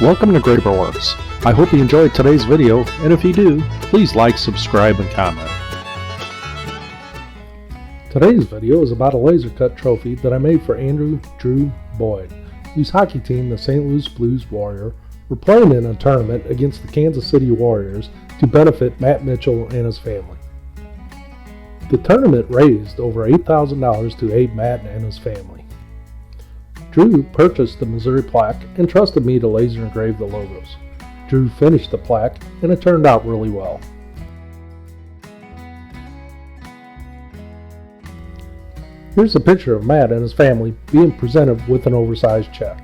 Welcome to Werks. I hope you enjoyed today's video, and if you do, please like, subscribe, and comment. Today's video is about a laser cut trophy that I made for Andrew Drew Boyd, whose hockey team, the St. Louis Blues Warrior, were playing in a tournament against the Kansas City Warriors to benefit Matt Mitchell and his family. The tournament raised over $8,000 to aid Matt and his family. Drew purchased the Missouri plaque and trusted me to laser engrave the logos. Drew finished the plaque and it turned out really well. Here's a picture of Matt and his family being presented with an oversized check.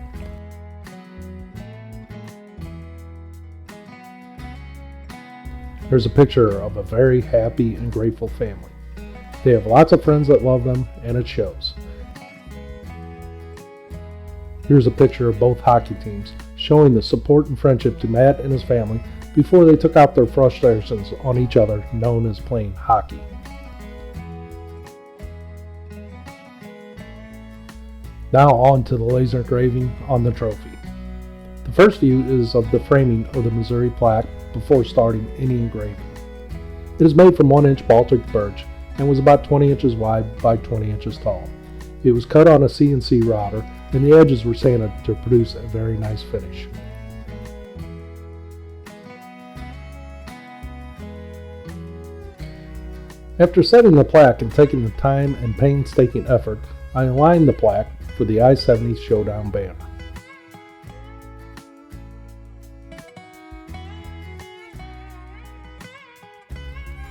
Here's a picture of a very happy and grateful family. They have lots of friends that love them, and it shows. Here's a picture of both hockey teams, showing the support and friendship to Matt and his family before they took out their frustrations on each other, known as playing hockey. Now on to the laser engraving on the trophy. The first view is of the framing of the Missouri plaque before starting any engraving. It is made from 1-inch Baltic birch and was about 20 inches wide by 20 inches tall. It was cut on a CNC router and the edges were sanded to produce a very nice finish. After setting the plaque and taking the time and painstaking effort, I aligned the plaque for the I-70 Showdown banner.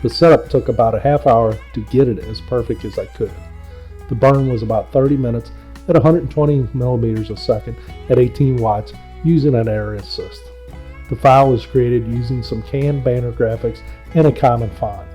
The setup took about a half hour to get it as perfect as I could. The burn was about 30 minutes at 120 millimeters a second at 18 watts using an air assist. The file was created using some canned banner graphics and a common font.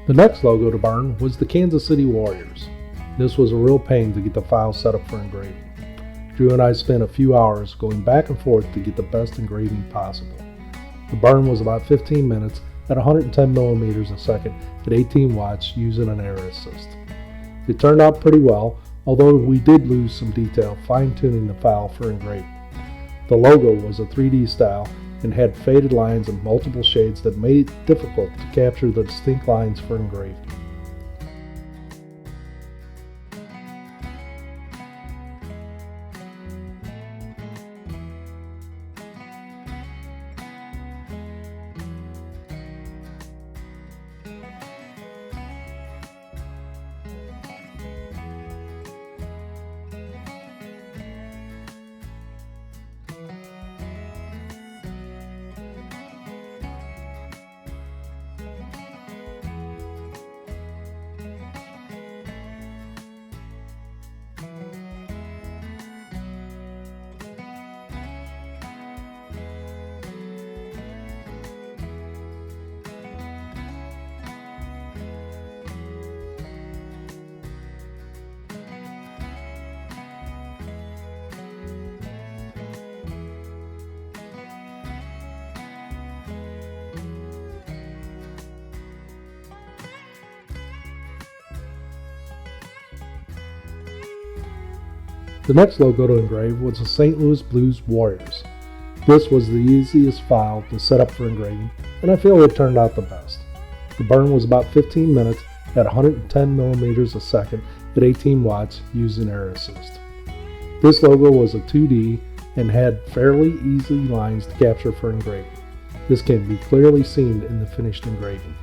The next logo to burn was the Kansas City Warriors. This was a real pain to get the file set up for engraving. Drew and I spent a few hours going back and forth to get the best engraving possible. The burn was about 15 minutes at 110 millimeters a second at 18 watts using an air assist. It turned out pretty well, although we did lose some detail fine-tuning the file for engraving. The logo was a 3D style and had faded lines in multiple shades that made it difficult to capture the distinct lines for engraving. The next logo to engrave was the St. Louis Blues Warriors. This was the easiest file to set up for engraving, and I feel it turned out the best. The burn was about 15 minutes at 110 millimeters a second at 18 watts using air assist. This logo was a 2D and had fairly easy lines to capture for engraving. This can be clearly seen in the finished engraving.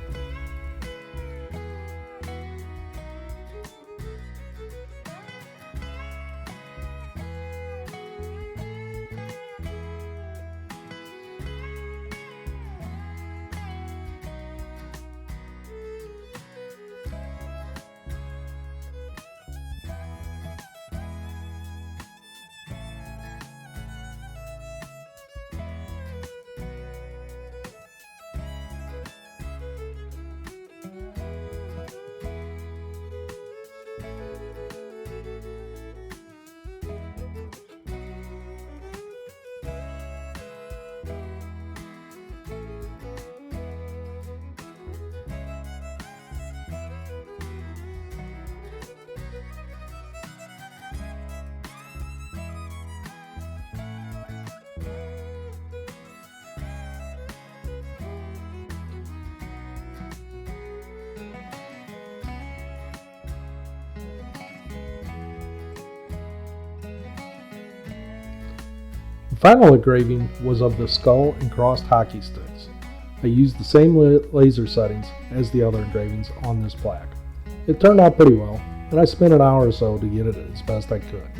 The final engraving was of the skull and crossed hockey sticks. I used the same laser settings as the other engravings on this plaque. It turned out pretty well, and I spent an hour or so to get it as best I could.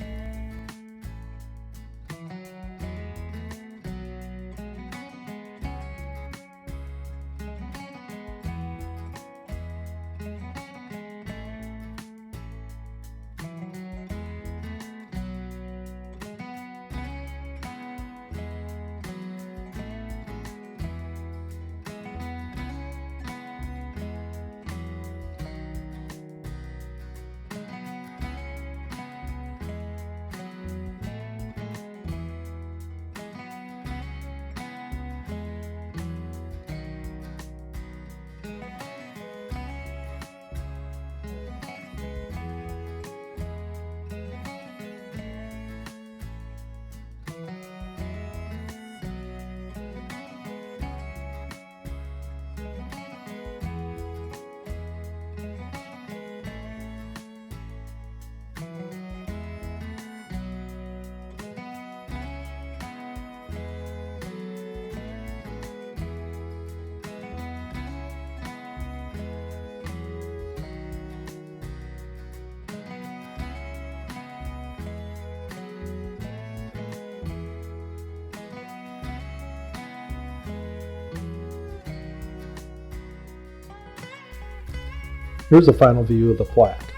Here's a final view of the plaque.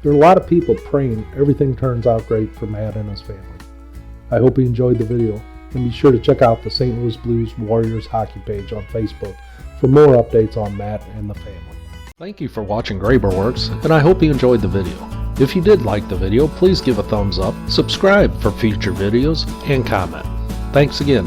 There are a lot of people praying everything turns out great for Matt and his family. I hope you enjoyed the video, and be sure to check out the St. Louis Blues Warriors hockey page on Facebook for more updates on Matt and the family. Thank you for watching Werks, and I hope you enjoyed the video. If you did like the video, please give a thumbs up, subscribe for future videos, and comment. Thanks again.